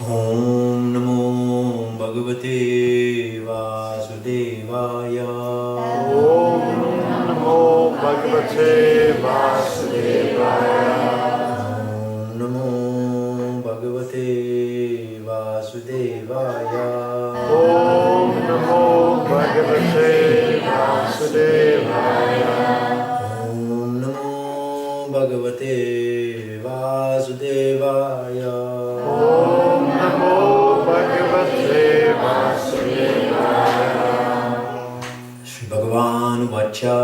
Om Namo Bhagavate Vasudevaya. Om Namo Bhagavate Vasudevaya. Om Namo Bhagavate Vasudevaya. Om Namo Bhagavate Vasudevaya. Om Namo Bhagavate Vasudevaya. Om Namo Bhagavate Vasudevaya. Shri Bhagavan Vacha.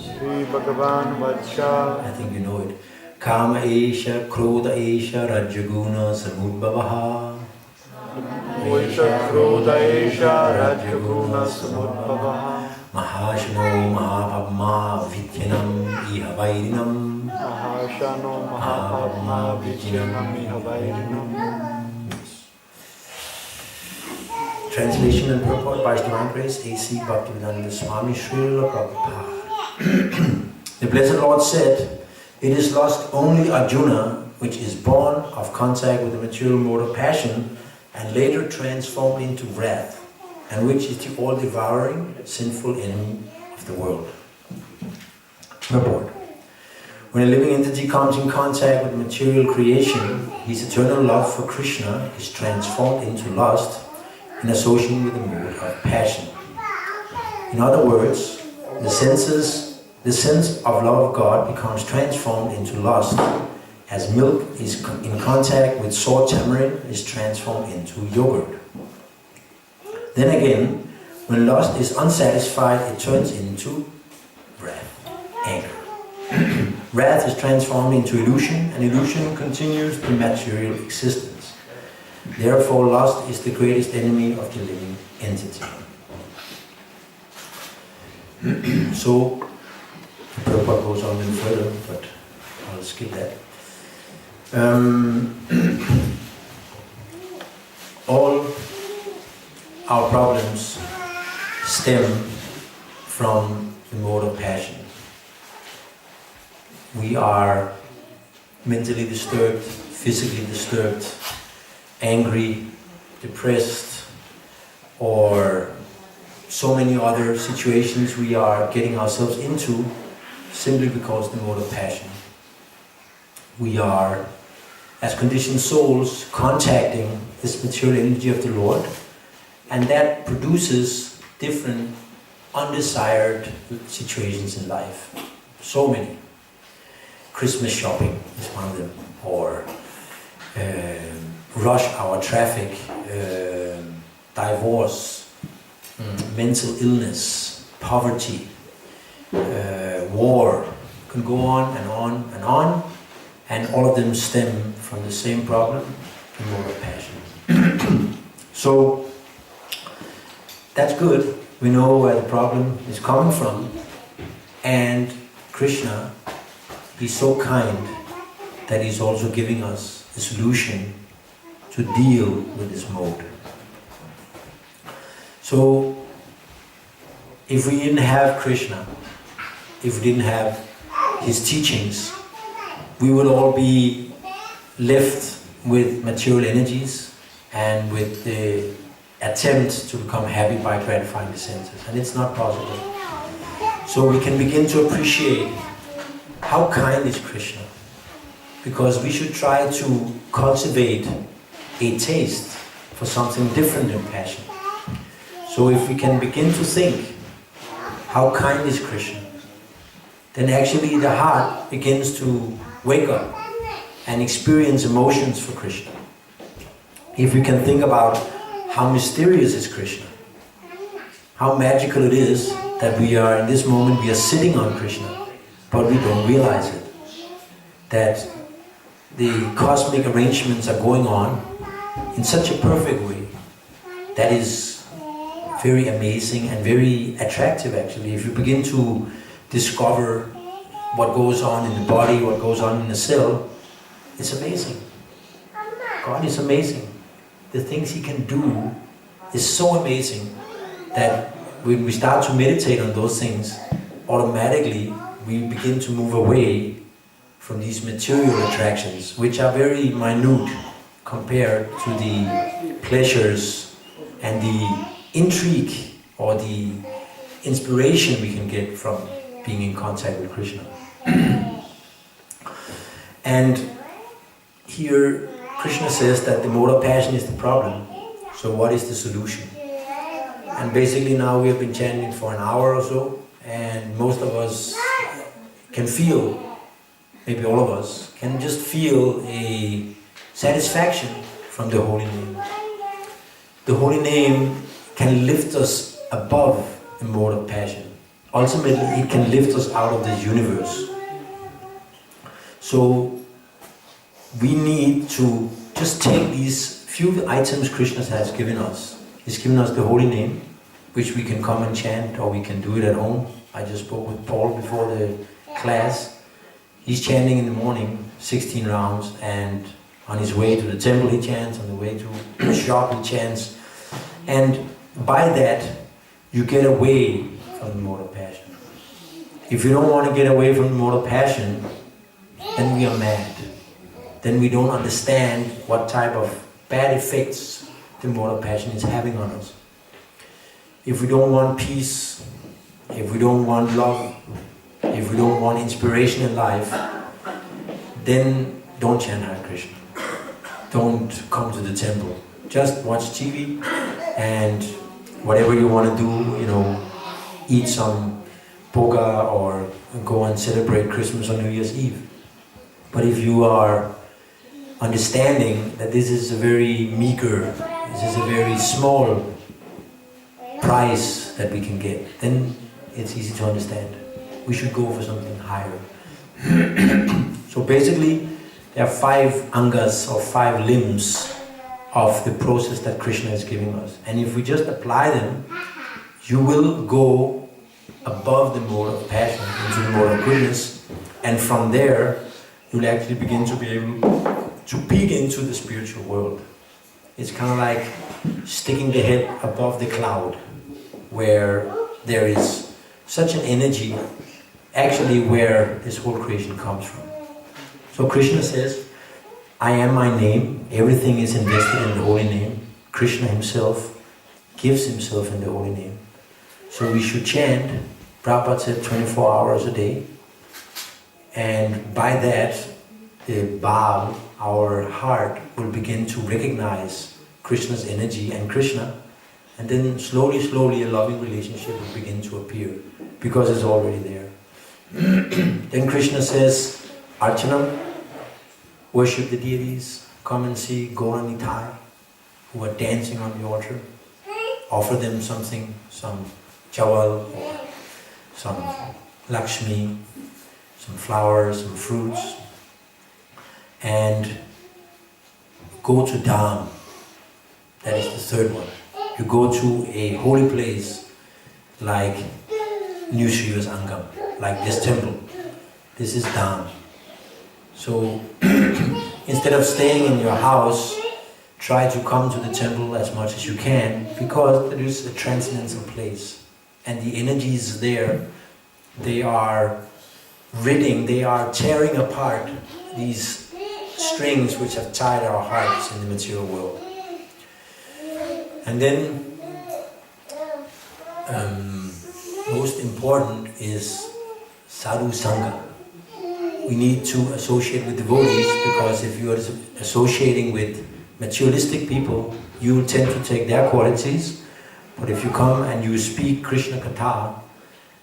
Shri Bhagavan Vacha. I think you know it. Kama Esha, Krodha Esha, Rajaguna Samudbhavaha. Vaisha Krodha Esha Rajaguna Samudbhavaha. Mahashano Mahapadma Vidyanam Iha Vairinam. Mahashano Mahapadma Vijyanam Ihavairinam. Translation and purport by His Divine Grace, A.C. Bhaktivedanta Swami Srila Prabhupada. The Blessed Lord said, "It is lost only Arjuna, which is born of contact with the material mode of passion and later transformed into wrath, and which is the all-devouring, sinful enemy of the world." Purport. When a living entity comes in contact with material creation, his eternal love for Krishna is transformed into lust in association with the mood of passion. In other words, the sense of love of God becomes transformed into lust, as milk is in contact with sour tamarind is transformed into yogurt. Then again, when lust is unsatisfied, it turns into wrath, anger. Wrath is transformed into illusion, and illusion continues the material existence. Therefore, lust is the greatest enemy of the living entity. So, the Prabhupada goes on a little further, but I'll skip that. All our problems stem from the mode of passion. We are mentally disturbed, physically disturbed, angry, depressed, or so many other situations we are getting ourselves into simply because the mode of passion. We are, as conditioned souls, contacting this material energy of the Lord, and that produces different undesired situations in life. So many. Christmas shopping is one of them, or rush hour traffic, divorce, mental illness, poverty, war. Can go on and on and on, and all of them stem from the same problem, the mode of passion. So that's good. We know where the problem is coming from, and Krishna, He's so kind that He's also giving us the solution to deal with this mode. So, if we didn't have Krishna, if we didn't have His teachings, we would all be left with material energies and with the attempt to become happy by gratifying the senses. And it's not possible. So we can begin to appreciate how kind is Krishna, because we should try to cultivate a taste for something different than passion. So if we can begin to think, how kind is Krishna, then actually the heart begins to wake up and experience emotions for Krishna. If we can think about how mysterious is Krishna, how magical it is that we are, in this moment, we are sitting on Krishna, but we don't realize it. That the cosmic arrangements are going on in such a perfect way that is very amazing and very attractive actually. If you begin to discover what goes on in the body, what goes on in the cell, it's amazing. God is amazing. The things He can do is so amazing that when we start to meditate on those things, automatically we begin to move away from these material attractions, which are very minute compared to the pleasures and the intrigue or the inspiration we can get from being in contact with Krishna. And here Krishna says that the mode of passion is the problem. So what is the solution? And basically now we have been chanting for an hour or so, and most of us can feel, maybe all of us, can just feel a satisfaction from the holy name. The holy name can lift us above the mode of passion. Ultimately, it can lift us out of this universe. So we need to just take these few items Krishna has given us. He's given us the holy name, which we can come and chant, or we can do it at home. I just spoke with Paul before the class. He's chanting in the morning, 16 rounds, and on his way to the temple he chants, on the way to the shop he chants. And by that, you get away from the mode of passion. If you don't want to get away from the mode of passion, then we are mad. Then we don't understand what type of bad effects the mode of passion is having on us. If we don't want peace, if we don't want love, if we don't want inspiration in life, then don't chant Hare Krishna. Don't come to the temple. Just watch TV and whatever you want to do, eat some boga or go and celebrate Christmas on New Year's Eve. But if you are understanding that this is a very meager, this is a very small price that we can get, then it's easy to understand. We should go for something higher. So basically, there are 5 angas or 5 limbs of the process that Krishna is giving us. And if we just apply them, you will go above the mode of passion into the mode of goodness, and from there you'll actually begin to be able to peek into the spiritual world. It's kind of like sticking the head above the cloud, where there is such an energy, actually where this whole creation comes from. So Krishna says, I am my name, everything is invested in the holy name. Krishna himself gives himself in the holy name. So we should chant, Prabhupada said 24 hours a day. And by that, the bhav, our heart, will begin to recognize Krishna's energy and Krishna. And then slowly, slowly a loving relationship will begin to appear, because it's already there. Then Krishna says, Archana, worship the deities, come and see Gaura Nitai, who are dancing on the altar. Offer them something, some chawal, or some Lakshmi, some flowers, some fruits. And go to Dham. That is the third one. You go to a holy place like New Shiva's Angam, like this temple. This is Dham. So instead of staying in your house, try to come to the temple as much as you can, because there is a transcendental place. And the energies there, they are tearing apart these strings which have tied our hearts in the material world. And then, most important is sadhu sangha. We need to associate with devotees, because if you are associating with materialistic people, you will tend to take their qualities. But if you come and you speak Krishna Katha,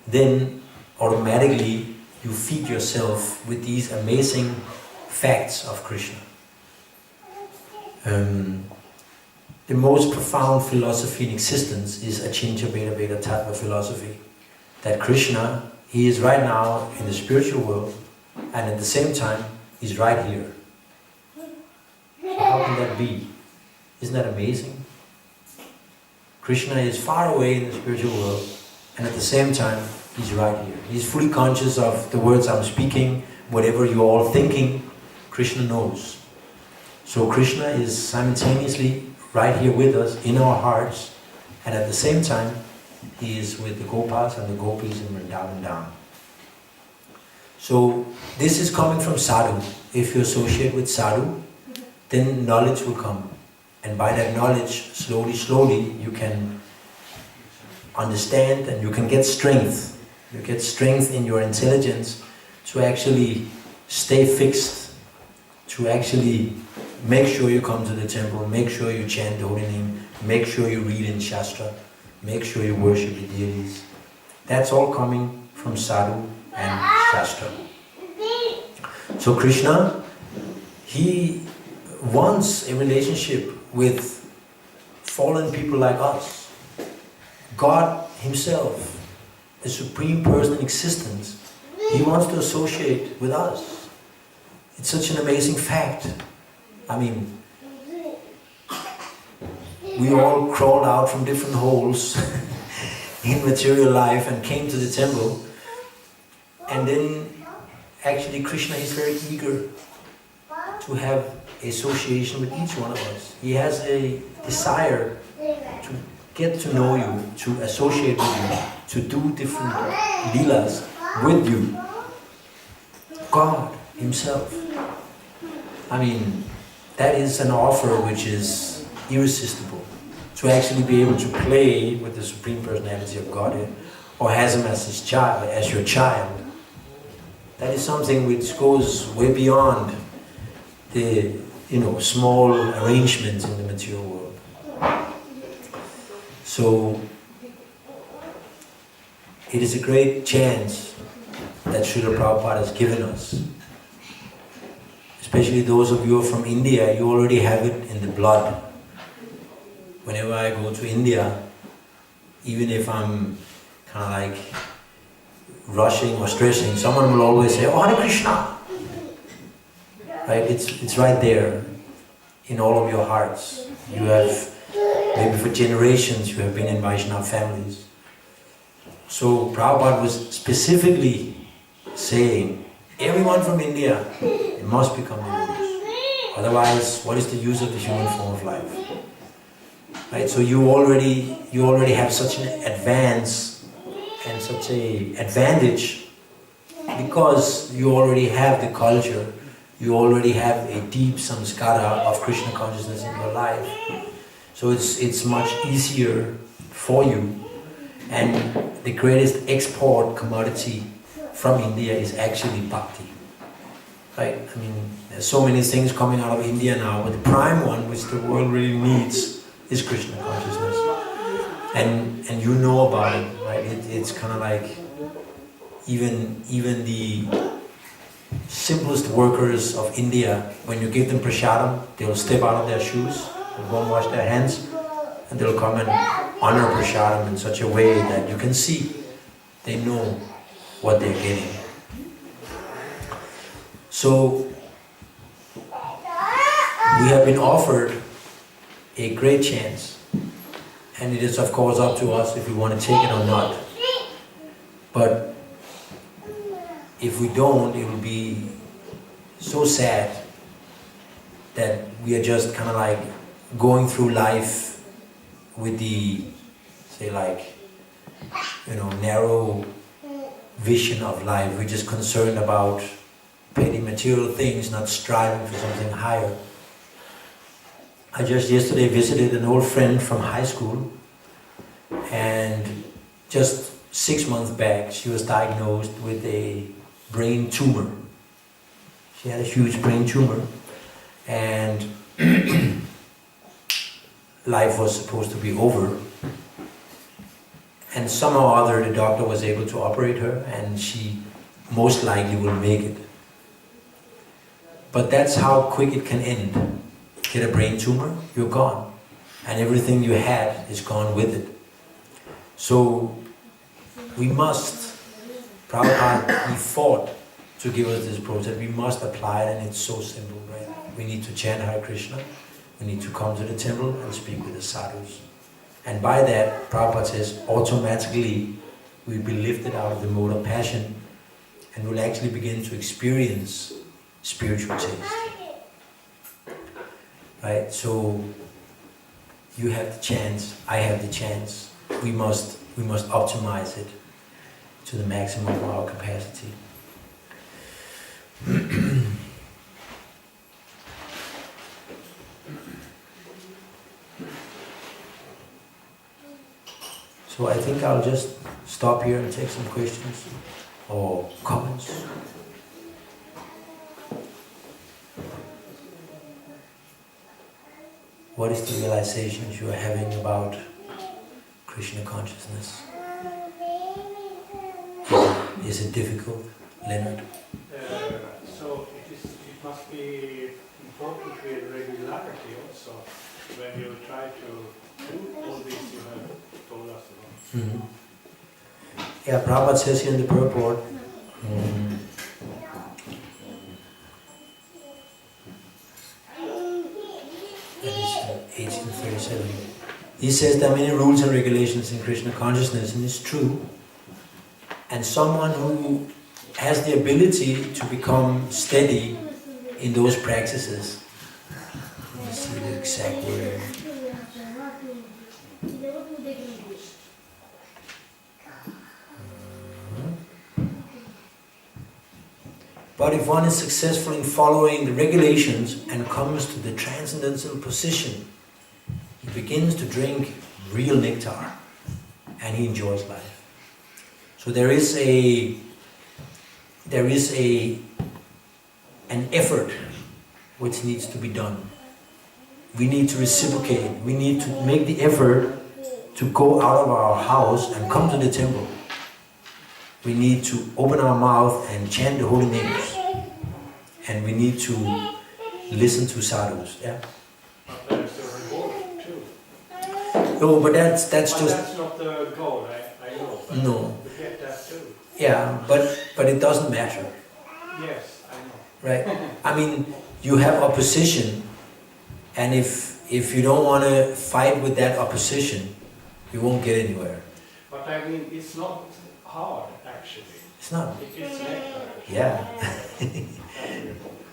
then automatically you feed yourself with these amazing facts of Krishna. The most profound philosophy in existence is Achintya Veda Veda Tattva philosophy. That Krishna, he is right now in the spiritual world, and at the same time, he's right here. So how can that be? Isn't that amazing? Krishna is far away in the spiritual world, and at the same time, he's right here. He's fully conscious of the words I'm speaking, whatever you're all thinking, Krishna knows. So Krishna is simultaneously right here with us, in our hearts, and at the same time, he is with the Gopas and the Gopis in Vrindavan Dham. So this is coming from sadhu. If you associate with sadhu, then knowledge will come. And by that knowledge, slowly, you can understand and you can get strength. You get strength in your intelligence to actually stay fixed, to actually make sure you come to the temple, make sure you chant the holy name, make sure you read in Shastra, make sure you worship the deities. That's all coming from sadhu and Shastra. So Krishna, he wants a relationship with fallen people like us. God himself, the supreme person in existence, he wants to associate with us. It's such an amazing fact. I mean, we all crawled out from different holes in material life and came to the temple. And then actually Krishna is very eager to have association with each one of us. He has a desire to get to know you, to associate with you, to do different leelas with you. God himself. I mean, that is an offer which is irresistible. To actually be able to play with the Supreme Personality of Godhead, or has him as his child, as your child, that is something which goes way beyond the small arrangements in the material world. So it is a great chance that Srila Prabhupada has given us. Especially those of you who are from India, you already have it in the blood. Whenever I go to India, even if I'm kind of like rushing or stressing, someone will always say, "Oh, Hare Krishna!" Right? It's right there in all of your hearts. You have, maybe for generations, you have been in Vaishnava families. So Prabhupada was specifically saying, everyone from India, they must become devotees. Otherwise, what is the use of the human form of life? Right? So you already have such an advance and such a advantage because you already have the culture, you already have a deep samskara of Krishna consciousness in your life. So it's much easier for you. And the greatest export commodity from India is actually bhakti. Right? I mean, there's so many things coming out of India now, but the prime one, which the world really needs, is Krishna consciousness. And you know about it, right? It's kind of like even the simplest workers of India, when you give them prasadam, they'll step out of their shoes, they'll go and wash their hands, and they'll come and honor prasadam in such a way that you can see they know what they're getting. So we have been offered a great chance, and it is of course up to us if we want to take it or not. But if we don't, it will be so sad that we are just kind of like going through life with the, say like, narrow vision of life. We're just concerned about petty material things, not striving for something higher. I just yesterday visited an old friend from high school, and just 6 months back she was diagnosed with a brain tumor. She had a huge brain tumor, and life was supposed to be over. And somehow or other the doctor was able to operate her, and she most likely will make it. But that's how quick it can end. Get a brain tumor, you're gone. And everything you had is gone with it. So we must, Prabhupada, he fought to give us this process. We must apply it, and it's so simple, right? We need to chant Hare Krishna. We need to come to the temple and speak with the sadhus. And by that, Prabhupada says, automatically we'll be lifted out of the mode of passion and we'll actually begin to experience spiritual taste. Right? So you have the chance, I have the chance. We must optimize it to the maximum of our capacity. So I think I'll just stop here and take some questions or comments. What is the realizations you are having about Krishna consciousness? Is it difficult, Leonard? So it must be important with regularity also when you try to do all this you have told us about. Mm-hmm. Yeah, Prabhupada says here in the purport, that is 1837. He says there are many rules and regulations in Krishna consciousness, and it's true. And someone who has the ability to become steady in those practices. Let me see the exact word. But if one is successful in following the regulations and comes to the transcendental position, he begins to drink real nectar and he enjoys life. So there is an effort which needs to be done. We need to reciprocate. We need to make the effort to go out of our house and come to the temple. We need to open our mouth and chant the holy names. And we need to listen to sadhus. Yeah? But there's a reward too. No, but that's just... That's not the goal, I know. But no. you get that too. Yeah, but it doesn't matter. Yes, I know. Right? I mean, you have opposition, and if you don't want to fight with that opposition, you won't get anywhere. But I mean, it's not hard actually. It's not. It is nectar. Yeah.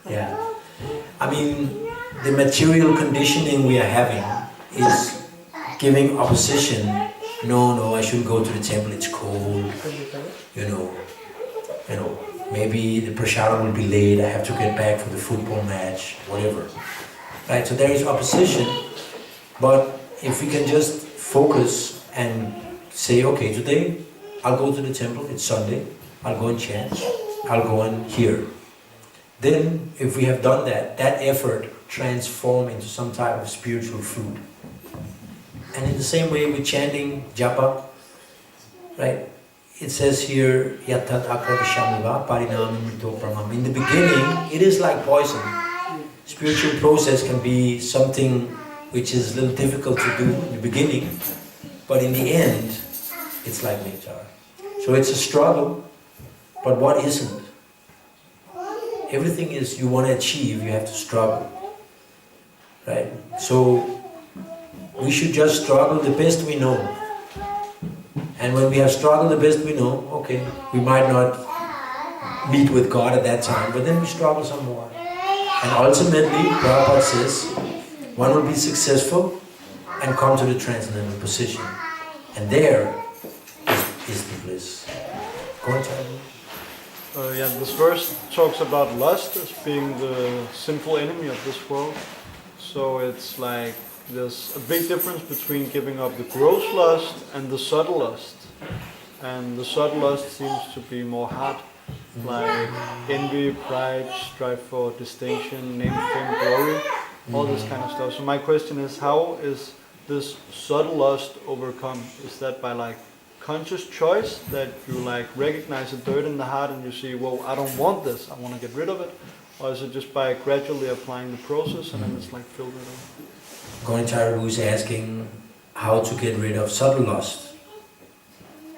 Yeah. I mean, the material conditioning we are having is giving opposition. No, I shouldn't go to the temple, it's cold. You know, maybe the prasadam will be late, I have to get back from the football match, whatever. Right, so there is opposition, but if we can just focus and say, okay, today I'll go to the temple, it's Sunday, I'll go and chant, I'll go and hear. Then, if we have done that, that effort transforms into some type of spiritual food. And in the same way with chanting japa, right? It says here, yatat akravishamiva parinamimrito pramam. In the beginning, it is like poison. Spiritual process can be something which is a little difficult to do in the beginning, but in the end, it's like nectar. So it's a struggle, but what isn't? Everything is you want to achieve, you have to struggle. Right? So we should just struggle the best we know. And when we have struggled the best we know, okay, we might not meet with God at that time, but then we struggle some more. And ultimately, Prabhupada says, one will be successful and come to the transcendental position. And there is the bliss. Go on, Charlie. This verse talks about lust as being the sinful enemy of this world. So it's like there's a big difference between giving up the gross lust and the subtle lust. And the subtle lust seems to be more hard, like envy, pride, strive for distinction, name, fame, glory, all this kind of stuff. So my question is, how is this subtle lust overcome? Is that by like conscious choice, that you like recognize the dirt in the heart and you see, well, I don't want this, I want to get rid of it? Or is it just by gradually applying the process and then it's like filtered out? Gaura is asking how to get rid of subtle lust.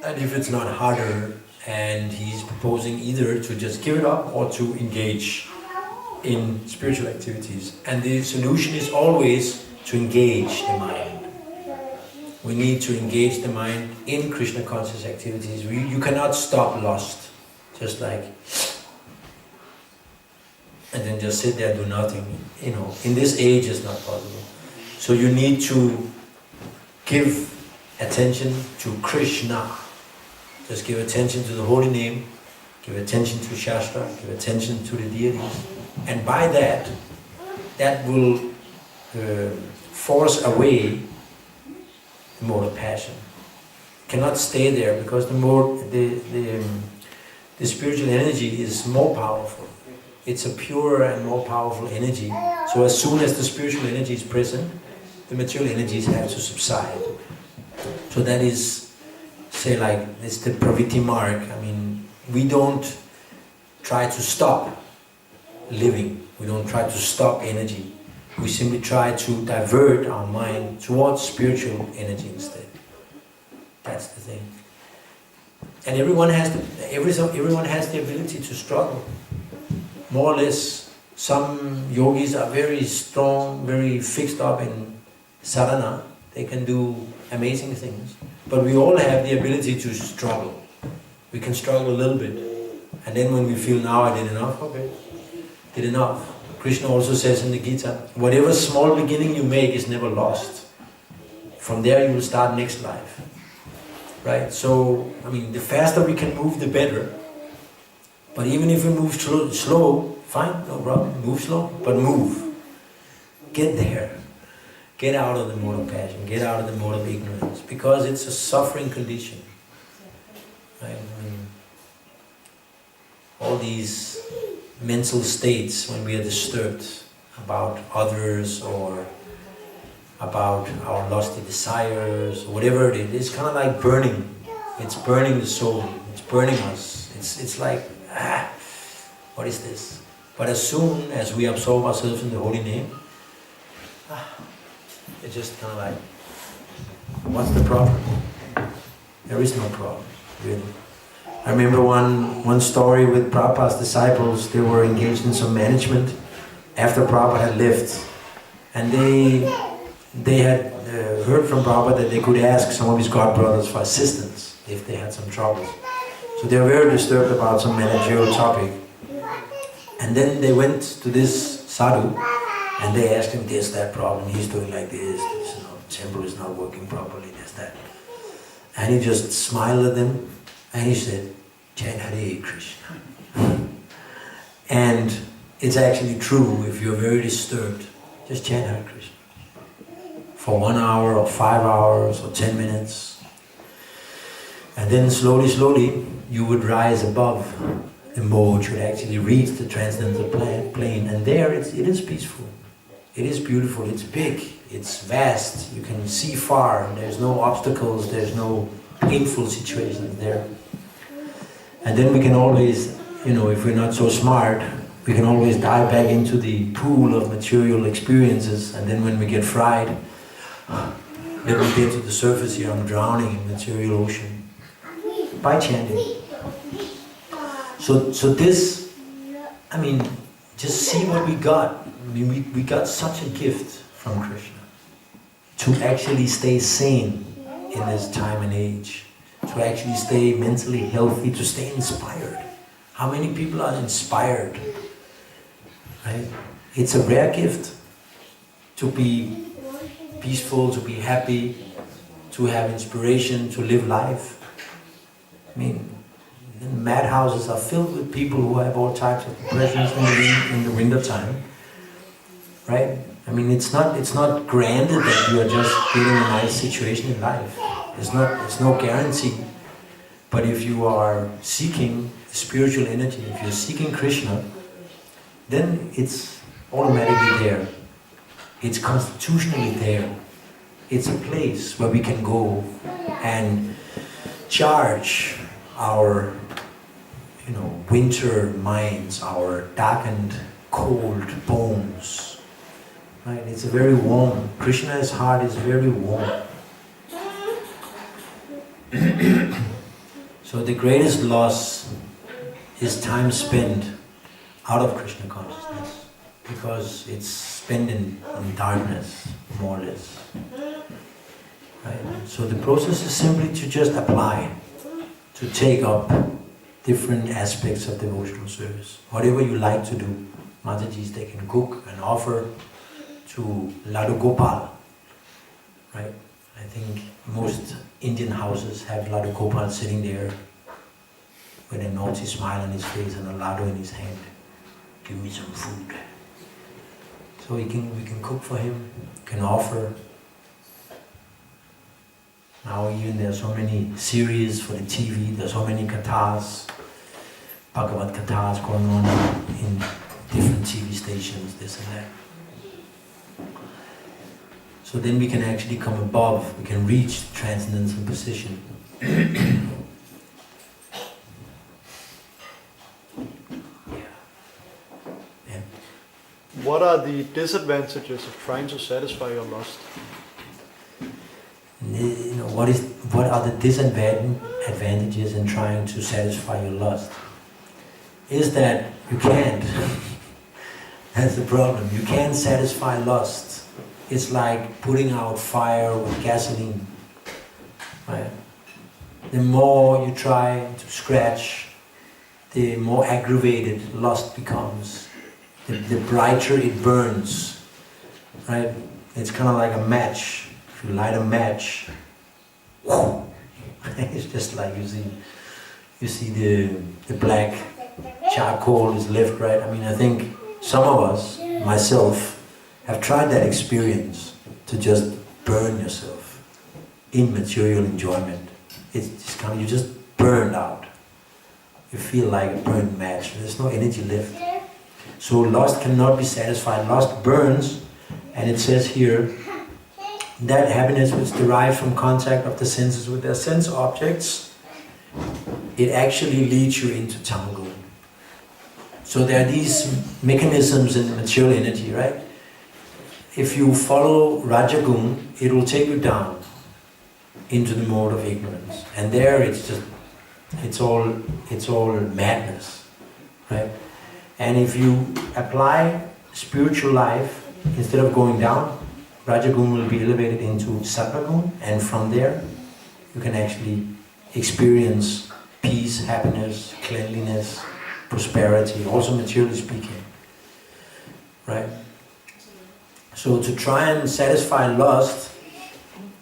And if it's not harder, and he's proposing either to just give it up or to engage in spiritual activities. And the solution is always to engage the mind. We need to engage the mind in Krishna conscious activities. You cannot stop lust, just like, and then just sit there and do nothing. In this age it's not possible. So you need to give attention to Krishna. Just give attention to the holy name, give attention to Shastra, give attention to the deities. And by that will force away the mortal passion. cannot stay there, because the spiritual energy is more powerful. It's a purer and more powerful energy. So as soon as the spiritual energy is present, the material energies have to subside. So that is, say like, it's the praviti mark. I mean, we don't try to stop living. We don't try to stop energy. We simply try to divert our mind towards spiritual energy instead. That's the thing. And everyone has the ability to struggle, more or less. Some yogis are very strong, very fixed up in sadhana. They can do amazing things. But we all have the ability to struggle. We can struggle a little bit. And then when we feel, now I did enough, okay, did enough. Krishna also says in the Gita, whatever small beginning you make is never lost. From there you will start next life. Right? So, I mean, the faster we can move, the better. But even if we move slow, fine, no problem. Move slow, but move. Get there. Get out of the mode of passion. Get out of the mode of ignorance. Because it's a suffering condition. Right? I mean, all these mental states when we are disturbed about others or about our lusty desires, or whatever it is, it's kind of like burning. It's burning the soul. It's burning us. It's like, what is this? But as soon as we absorb ourselves in the holy name, it's just kind of like, what's the problem? There is no problem, really. I remember one story with Prabhupada's disciples. They were engaged in some management after Prabhupada had left. And they had heard from Prabhupada that they could ask some of his godbrothers for assistance if they had some troubles. So they were very disturbed about some managerial topic. And then they went to this sadhu and they asked him, there's that problem, he's doing like this, temple is not working properly, there's that. And he just smiled at them and he said, chant Hare Krishna. And it's actually true, if you're very disturbed, just chant Hare Krishna. For 1 hour or 5 hours or 10 minutes. And then slowly, you would rise above the mode, you would actually reach the transcendental plane. And there it is peaceful. It is beautiful, it's big, it's vast, you can see far, there's no obstacles, there's no painful situations there. And then we can always, if we're not so smart, we can always dive back into the pool of material experiences, and then when we get fried, let me get to the surface here, I'm drowning in material ocean. By chanting. So this, just see what we got. We got such a gift from Krishna. To actually stay sane in this time and age. To actually stay mentally healthy, to stay inspired. How many people are inspired? Right? It's a rare gift to be peaceful, to be happy, to have inspiration, to live life. The madhouses are filled with people who have all types of depressions in the winter time. Right? It's not granted that you are just getting a nice situation in life. It's no guarantee. But if you are seeking spiritual energy, if you're seeking Krishna, then it's automatically there. It's constitutionally there. It's a place where we can go and charge our winter minds, our darkened, cold bones. Right? It's very warm. Krishna's heart is very warm. So the greatest loss is time spent out of Krishna consciousness, because it's spent in darkness, more or less. Right? So the process is simply to just apply, to take up different aspects of devotional service. Whatever you like to do. Matajis, they can cook and offer to Ladu Gopal. Right? I think most Indian houses have Ladu Gopal sitting there with a naughty smile on his face and a laddu in his hand. Give me some food. So we can cook for him, can offer. Now even there are so many series for the TV, there are so many kathas, Bhagavad kathas going on in different TV stations, this and that. So then we can actually come above, we can reach transcendental position. What are the disadvantages of trying to satisfy your lust? You know, what are the disadvantages in trying to satisfy your lust? Is that you can't. That's the problem. You can't satisfy lust. It's like putting out fire with gasoline. Right? The more you try to scratch, the more aggravated lust becomes. The brighter it burns. Right? It's kind of like a match. If you light a match, it's just like you see the black charcoal is left, right? I mean, I think some of us, myself, have tried that experience to just burn yourself in material enjoyment. It's just kind of, you just burned out. You feel like a burned match. There's no energy left. So lust cannot be satisfied. Lust burns, and it says here, that happiness which derives from contact of the senses with their sense objects, it actually leads you into tamagun. So there are these mechanisms in material energy, right? If you follow Rajagun, it will take you down into the mode of ignorance. And there it's all madness, right? And if you apply spiritual life, instead of going down, Rajagun will be elevated into Sattvagun, and from there you can actually experience peace, happiness, cleanliness, prosperity, also materially speaking. Right? So to try and satisfy lust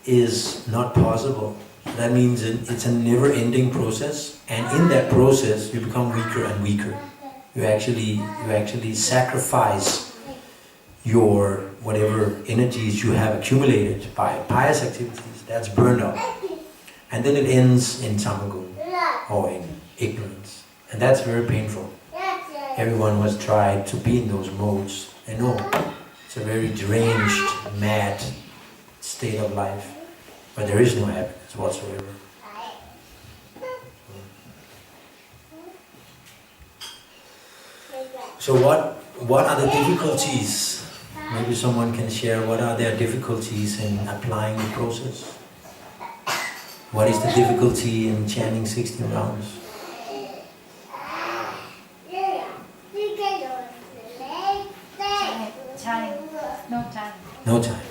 is not possible. That means it's a never-ending process, and in that process you become weaker and weaker. You actually sacrifice your whatever energies you have accumulated by pious activities. That's burned up, and then it ends in tamagun or in ignorance, and that's very painful. Everyone who has tried to be in those modes, they know it's a very deranged, mad state of life, but there is no happiness whatsoever. So what are the difficulties? Maybe someone can share what are their difficulties in applying the process? What is the difficulty in chanting 16 rounds? Time. No time. No time.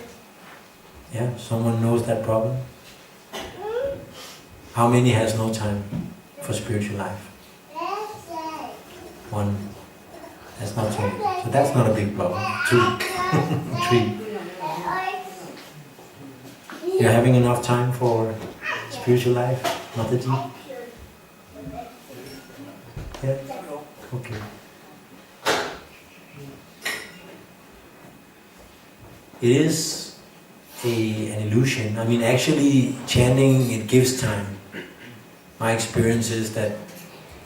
Yeah, someone knows that problem? How many has no time for spiritual life? One. That's not two. So that's not a big problem. Two. Three. You're having enough time for spiritual life, Mataji? Yeah? Okay. It is an illusion. I mean, actually, chanting, it gives time. My experience is that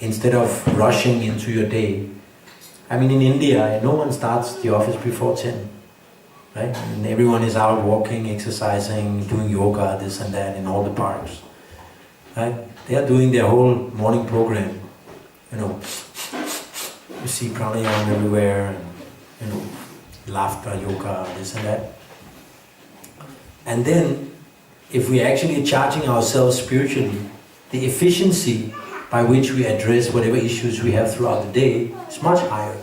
instead of rushing into your day, I mean, in India, no one starts the office before 10, right? And everyone is out walking, exercising, doing yoga, this and that, in all the parks, right? They are doing their whole morning program. You know, you see pranayama everywhere, and, you know, laughter, yoga, this and that. And then, if we actually are charging ourselves spiritually, the efficiency by which we address whatever issues we have throughout the day is much higher.